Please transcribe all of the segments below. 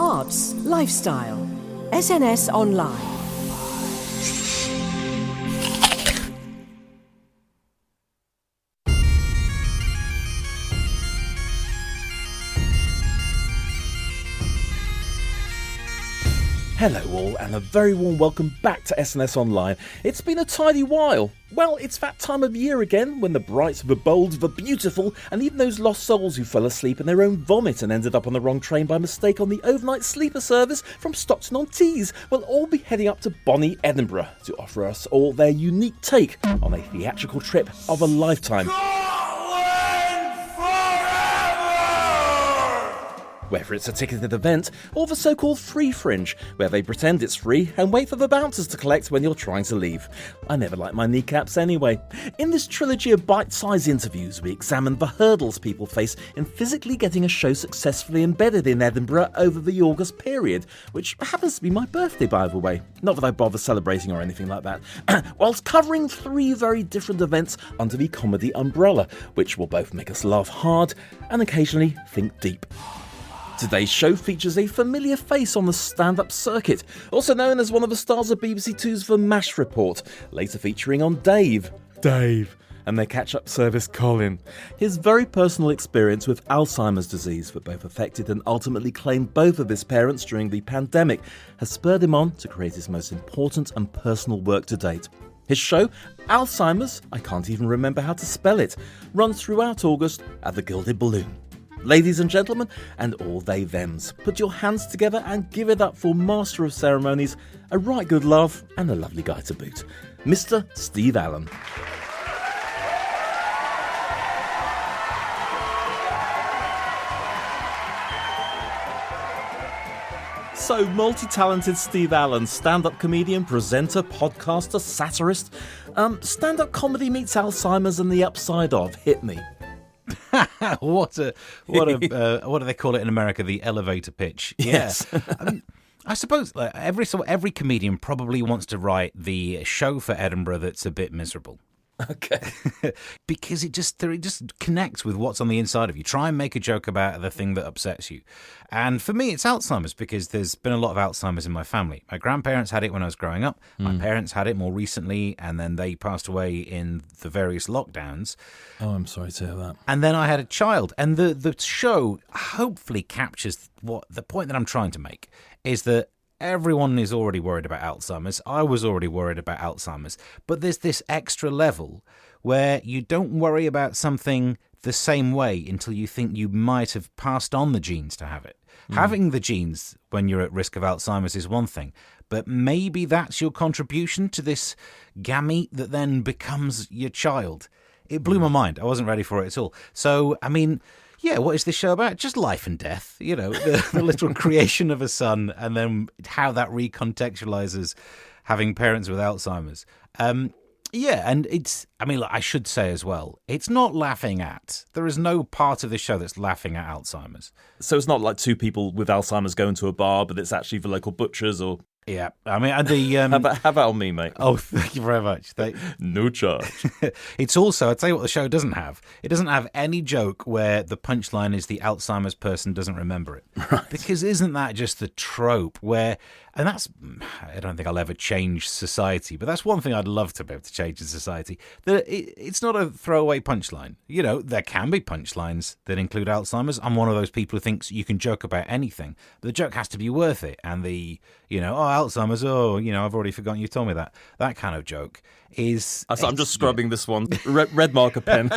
arts, lifestyle. SNS Online. Hello all, and a very warm welcome back to SNS Online. It's been a tidy while. Well, it's that time of year again when the bright, the bold, the beautiful, and even those lost souls who fell asleep in their own vomit and ended up on the wrong train by mistake on the overnight sleeper service from Stockton-on-Tees will all be heading up to bonny Edinburgh to offer us all their unique take on a theatrical trip of a lifetime. Whether it's a ticketed event or the so-called free fringe, where they pretend it's free and wait for the bouncers to collect when you're trying to leave. I never like my kneecaps anyway. In this trilogy of bite-sized interviews, we examine the hurdles people face in physically getting a show successfully embedded in Edinburgh over the August period, which happens to be my birthday, by the way. Not that I bother celebrating or anything like that. Whilst covering three very different events under the comedy umbrella, which will both make us laugh hard and occasionally think deep. Today's show features a familiar face on the stand-up circuit, also known as one of the stars of BBC Two's The MASH Report, later featuring on Dave, and their catch-up service Colin. His very personal experience with Alzheimer's disease that both affected and ultimately claimed both of his parents during the pandemic has spurred him on to create his most important and personal work to date. His show, Alzheimer's, I can't even remember how to spell it, runs throughout August at the Gilded Balloon. Ladies and gentlemen, and all they thems, put your hands together and give it up for Master of Ceremonies, a right good laugh and a lovely guy to boot, Mr. Steve Allen. So, multi-talented Steve Allen, stand-up comedian, presenter, podcaster, satirist. Stand-up comedy meets Alzheimer's and the upside of. Hit me. What do they call it in America? The elevator pitch. Yes. I suppose every comedian probably wants to write the show for Edinburgh that's a bit miserable. Okay. Because it just connects with what's on the inside of you. Try and make a joke about the thing that upsets you. And for me, it's Alzheimer's, because there's been a lot of Alzheimer's in my family. My grandparents had it when I was growing up. My parents had it more recently, and then they passed away in the various lockdowns. Oh, I'm sorry to hear that. And then I had a child. And the show hopefully captures what the point that I'm trying to make is that everyone is already worried about Alzheimer's. I was already worried about Alzheimer's. But there's this extra level where you don't worry about something the same way until you think you might have passed on the genes to have it. Having the genes when you're at risk of Alzheimer's is one thing, but maybe that's your contribution to this gamete that then becomes your child. It blew my mind. I wasn't ready for it at all. So, I mean, yeah, what is this show about? Just life and death, you know, the little creation of a son, and then how that recontextualizes having parents with Alzheimer's. Yeah, and I should say as well, it's not laughing at. There is no part of this show that's laughing at Alzheimer's. So it's not like two people with Alzheimer's going to a bar, but it's actually the local butchers or... Yeah, I mean, the how about on me, mate? Oh, thank you very much. No charge. It's also, I'll tell you what the show doesn't have. It doesn't have any joke where the punchline is the Alzheimer's person doesn't remember it. Right. Because isn't that just the trope where, and that's, I don't think I'll ever change society, but that's one thing I'd love to be able to change in society. That it's not a throwaway punchline. You know, there can be punchlines that include Alzheimer's. I'm one of those people who thinks you can joke about anything, but the joke has to be worth it. And Alzheimer's, I've already forgotten you told me that. That kind of joke is... I'm just scrubbing this one. Red marker pen.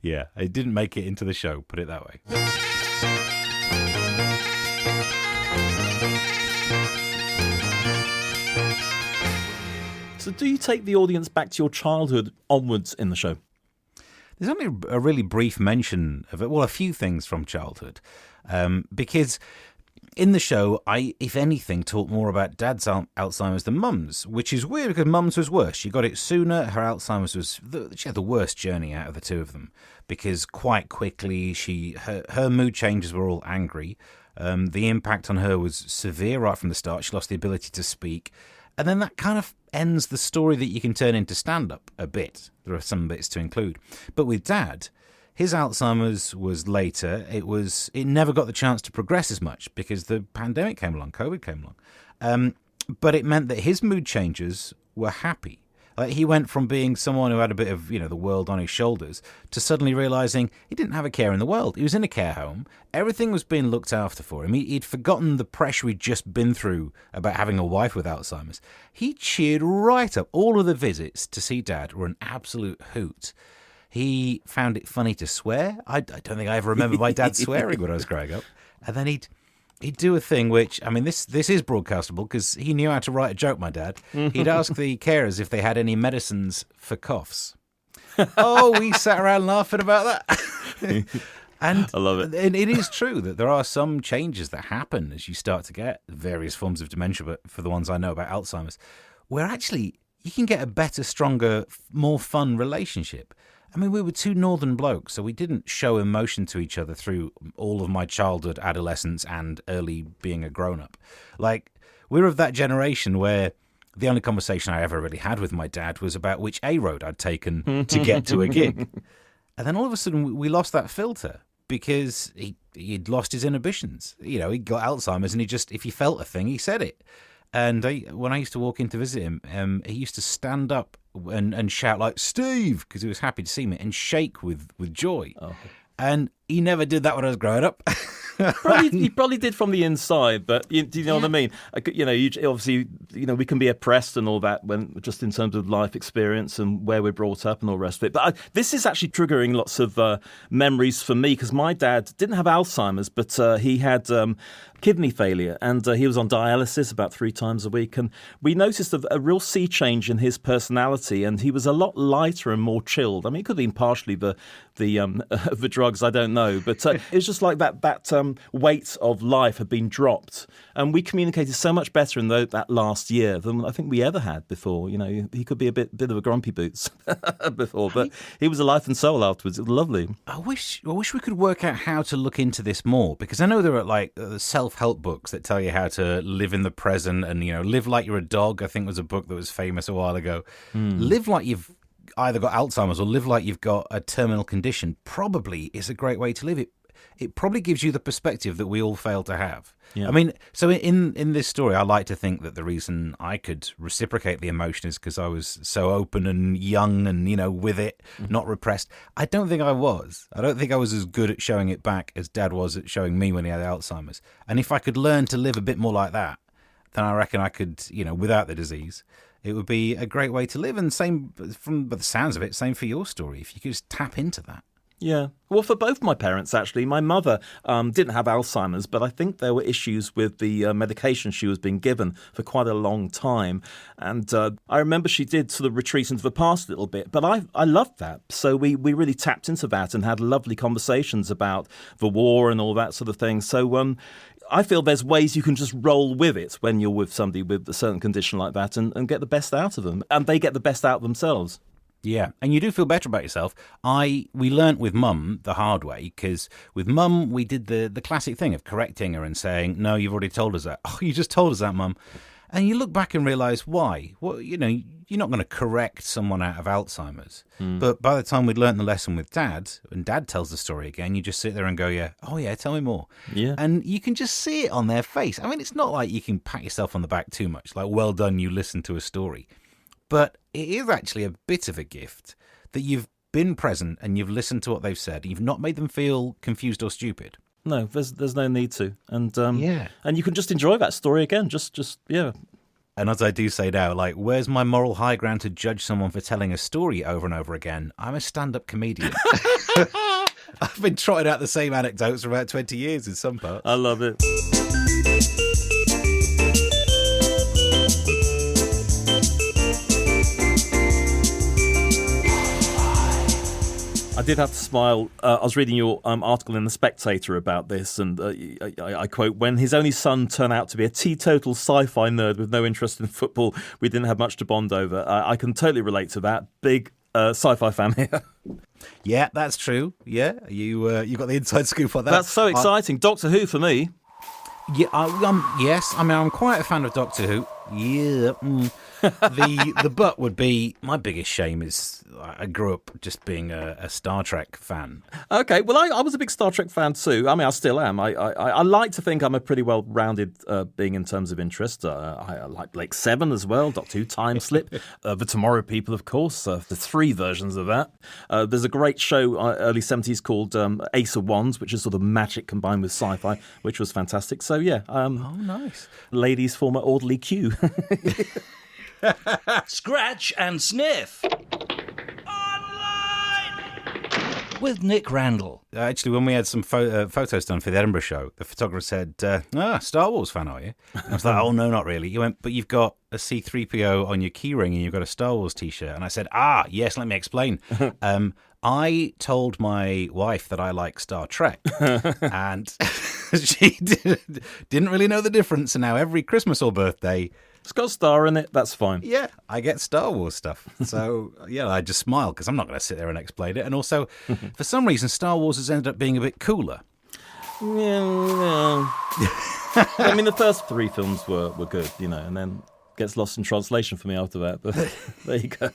Yeah, it didn't make it into the show, put it that way. So do you take the audience back to your childhood onwards in the show? There's only a really brief mention of it. Well, a few things from childhood. Because... in the show, I, if anything, talk more about Dad's Alzheimer's than Mum's, which is weird because Mum's was worse. She got it sooner. Her Alzheimer's she had the worst journey out of the two of them because quite quickly her mood changes were all angry. The impact on her was severe right from the start. She lost the ability to speak. And then that kind of ends the story that you can turn into stand-up a bit. There are some bits to include. But with Dad... His Alzheimer's was later. It never got the chance to progress as much because the pandemic came along, COVID came along. But it meant that his mood changes were happy. Like, he went from being someone who had a bit of, the world on his shoulders to suddenly realizing he didn't have a care in the world. He was in a care home. Everything was being looked after for him. He'd forgotten the pressure he'd just been through about having a wife with Alzheimer's. He cheered right up. All of the visits to see Dad were an absolute hoot. He found it funny to swear. I don't think I ever remember my dad swearing when I was growing up. And then he'd do a thing which, I mean, this is broadcastable because he knew how to write a joke, my dad. He'd ask the carers if they had any medicines for coughs. Oh, we sat around laughing about that. And I love it. And it is true that there are some changes that happen as you start to get various forms of dementia, but for the ones I know about Alzheimer's, where actually you can get a better, stronger, more fun relationship. I mean, we were two northern blokes, so we didn't show emotion to each other through all of my childhood, adolescence, and early being a grown-up. Like, we're of that generation where the only conversation I ever really had with my dad was about which A road I'd taken to get to a gig. And then all of a sudden, we lost that filter because he'd lost his inhibitions. He got Alzheimer's, and if he felt a thing, he said it. And when I used to walk in to visit him, he used to stand up and shout like, "Steve," because he was happy to see me, and shake with joy. Oh. And he never did that when I was growing up. He probably did from the inside, but do you know what I mean? Obviously, we can be oppressed and all that when just in terms of life experience and where we're brought up and all the rest of it. But this is actually triggering lots of memories for me because my dad didn't have Alzheimer's, but he had kidney failure, and he was on dialysis about 3 times a week. And we noticed a real sea change in his personality, and he was a lot lighter and more chilled. I mean, it could have been partially the drugs, I don't know, but it's just like that weight of life had been dropped, and we communicated so much better in that last year than I think we ever had before. He could be a bit of a grumpy boots before, but he was a life and soul afterwards. It was lovely. I wish we could work out how to look into this more, because I know there are self-help books that tell you how to live in the present and live like you're a dog. I think was a book that was famous a while ago. Live like you've either got Alzheimer's or live like you've got a terminal condition probably is a great way to live. It probably gives you the perspective that we all fail to have. Yeah. I mean, so in this story, I like to think that the reason I could reciprocate the emotion is because I was so open and young and, with it, not repressed. I don't think I was. I don't think I was as good at showing it back as Dad was at showing me when he had Alzheimer's. And if I could learn to live a bit more like that, then I reckon I could, without the disease, it would be a great way to live. And same, from the sounds of it, same for your story. If you could just tap into that. Yeah. Well, for both my parents, actually. My mother didn't have Alzheimer's, but I think there were issues with the medication she was being given for quite a long time. And I remember she did sort of retreat into the past a little bit, but I loved that. So we really tapped into that and had lovely conversations about the war and all that sort of thing. So I feel there's ways you can just roll with it when you're with somebody with a certain condition like that and get the best out of them. And they get the best out of themselves. Yeah, and you do feel better about yourself. We learnt with Mum the hard way, because with Mum we did the classic thing of correcting her and saying, "No, you've already told us that." "Oh, you just told us that, Mum." And you look back and realise why. Well, you're not going to correct someone out of Alzheimer's. But by the time we'd learnt the lesson with Dad, and Dad tells the story again, you just sit there and go, "Yeah, oh yeah, tell me more." Yeah. And you can just see it on their face. I mean, it's not like you can pat yourself on the back too much, like, "Well done, you listened to a story." But it is actually a bit of a gift that you've been present and you've listened to what they've said. You've not made them feel confused or stupid. No, there's no need to. And and you can just enjoy that story again. Just. And as I do say now, like, where's my moral high ground to judge someone for telling a story over and over again? I'm a stand-up comedian. I've been trotting out the same anecdotes for about 20 years in some parts. I love it. I did have to smile. I was reading your article in The Spectator about this, and I quote, "When his only son turned out to be a teetotal sci-fi nerd with no interest in football, we didn't have much to bond over." I can totally relate to that. Big sci-fi fan here. Yeah, that's true. Yeah, you got the inside scoop on that. That's so exciting. Doctor Who for me. Yeah, yes. I mean, I'm quite a fan of Doctor Who. Yeah. The but would be, my biggest shame is I grew up just being a Star Trek fan. Okay, well, I was a big Star Trek fan too. I mean, I still am. I like to think I'm a pretty well-rounded being in terms of interest. I like Blake 7 as well, Doctor Who Time Slip, The Tomorrow People, of course. The 3 versions of that. There's a great show, early 70s, called Ace of Wands, which is sort of magic combined with sci-fi, which was fantastic. So, yeah. Oh, nice. Ladies former orderly Q. Scratch and Sniff. With Nick Randell. Actually, when we had some photos done for the Edinburgh show, the photographer said, Star Wars fan, are you? And I was like, oh, no, not really. He went, but you've got a C-3PO on your keyring and you've got a Star Wars T-shirt. And I said, yes, let me explain. I told my wife that I like Star Trek, and she didn't really know the difference. And now every Christmas or birthday, it's got a star in it, that's fine. Yeah, I get Star Wars stuff. So, yeah, I just smile because I'm not going to sit there and explain it. And also, for some reason, Star Wars has ended up being a bit cooler. Yeah. I mean, the first 3 films were good, and then gets lost in translation for me after that. But there you go.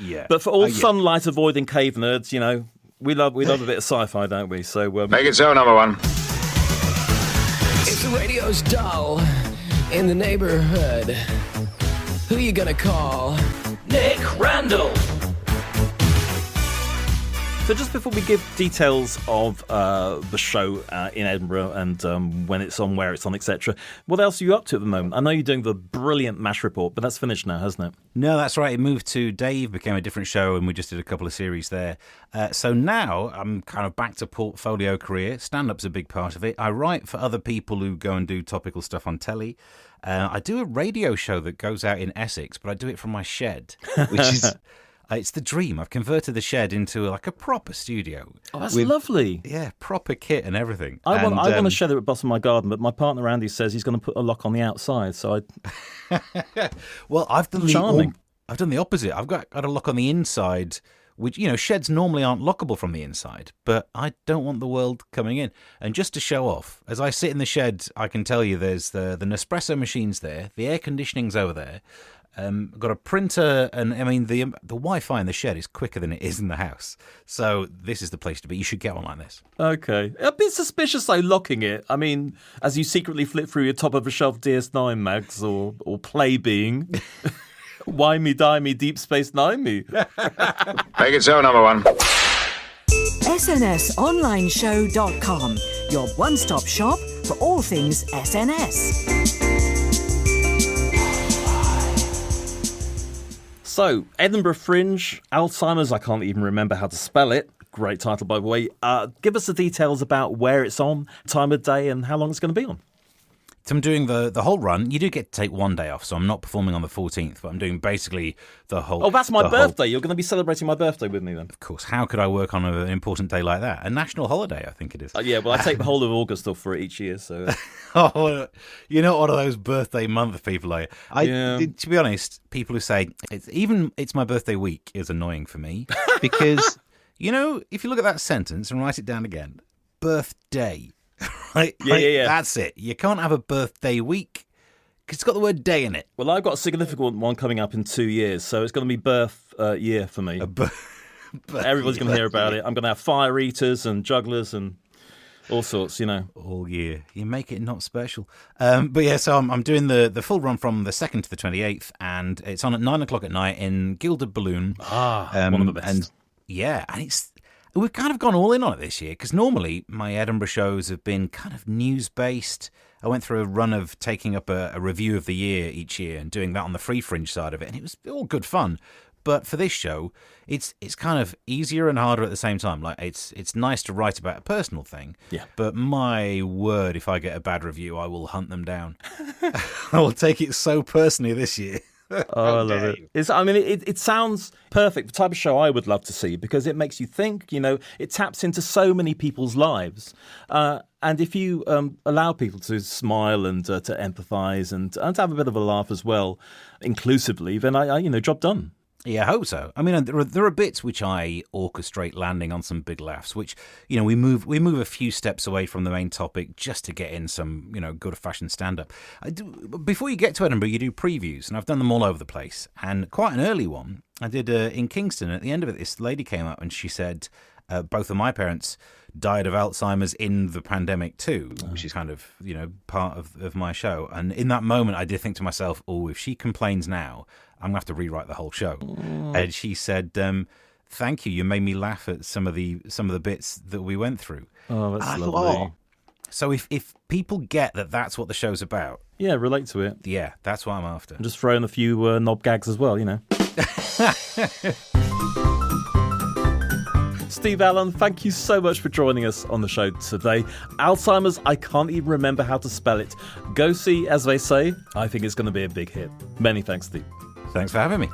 Yeah. But for all sunlight avoiding cave nerds, we love a bit of sci-fi, don't we? So make it so, number 1. If the radio's dull in the neighborhood, who you gonna call? Nick Randell. So just before we give details of the show in Edinburgh and when it's on, where it's on, etc., what else are you up to at the moment? I know you're doing the brilliant MASH report, but that's finished now, hasn't it? No, that's right. It moved to Dave, became a different show, and we just did a couple of series there. So now I'm kind of back to portfolio career. Stand-up's a big part of it. I write for other people who go and do topical stuff on telly. I do a radio show that goes out in Essex, but I do it from my shed, which is... It's the dream. I've converted the shed into like a proper studio. Oh, that's lovely. Yeah, proper kit and everything. I want a shed at the bottom of my garden, but my partner Andy says he's going to put a lock on the outside. So well, I've done the opposite. I've got a lock on the inside, which, sheds normally aren't lockable from the inside, but I don't want the world coming in. And just to show off, as I sit in the shed, I can tell you there's the Nespresso machine's there, the air conditioning's over there. Got a printer, and I mean the Wi-Fi in the shed is quicker than it is in the house. So this is the place to be. You should get one like this. Okay, a bit suspicious though, locking it. I mean, as you secretly flip through your top of a shelf DS9 mags or Play Being. Why me, die me, Deep Space Nine me. Make it so, number 1. SNSOnlineShow.com, your one-stop shop for all things SNS. So, Edinburgh Fringe, Alzheimer's, I can't even remember how to spell it. Great title, by the way. Give us the details about where it's on, time of day, and how long it's going to be on. So I'm doing the whole run. You do get to take one day off, so I'm not performing on the 14th, but I'm doing basically the whole... Oh, that's my birthday. You're going to be celebrating my birthday with me then. Of course. How could I work on an important day like that? A national holiday, I think it is. Yeah, well, I take the whole of August off for it each year, so... Oh, you're not one of those birthday month people, are you? To be honest, people who say, it's my birthday week is annoying for me, because, if you look at that sentence and write it down again, birthday... Right? Yeah. That's it. You can't have a birthday week because it's got the word day in it. Well, I've got a significant one coming up in 2 years, so it's going to be birth year for me. Everybody's going to hear about it. I'm going to have fire eaters and jugglers and all sorts, All year. You make it not special. But yeah, so I'm doing the full run from the 2nd to the 28th, and it's on at 9 o'clock at night in Gilded Balloon. One of the best. And we've kind of gone all in on it this year, because normally my Edinburgh shows have been kind of news-based. I went through a run of taking up a review of the year each year and doing that on the Free Fringe side of it, and it was all good fun. But for this show, it's kind of easier and harder at the same time. Like it's nice to write about a personal thing, but my word, if I get a bad review, I will hunt them down. I will take it so personally this year. Oh, I love it. It sounds perfect, the type of show I would love to see, because it makes you think, it taps into so many people's lives. And if you allow people to smile and to empathise and to have a bit of a laugh as well, inclusively, then, job done. Yeah, I hope so. I mean, there are bits which I orchestrate landing on some big laughs, which, we move a few steps away from the main topic just to get in some, good fashioned stand up. Before you get to Edinburgh, you do previews, and I've done them all over the place. And quite an early one I did in Kingston. At the end of it, this lady came up and she said, both of my parents died of Alzheimer's in the pandemic too, which is kind of, part of my show. And in that moment, I did think to myself, if she complains now, I'm going to have to rewrite the whole show. And she said, thank you. You made me laugh at some of the bits that we went through. Oh, that's lovely. So if people get that that's what the show's about. Yeah, relate to it. Yeah, that's what I'm after. And just throw in a few knob gags as well, Steve Allen, thank you so much for joining us on the show today. Alzheimer's, I can't even remember how to spell it. Go see, as they say. I think it's going to be a big hit. Many thanks, Steve. Thanks for having me.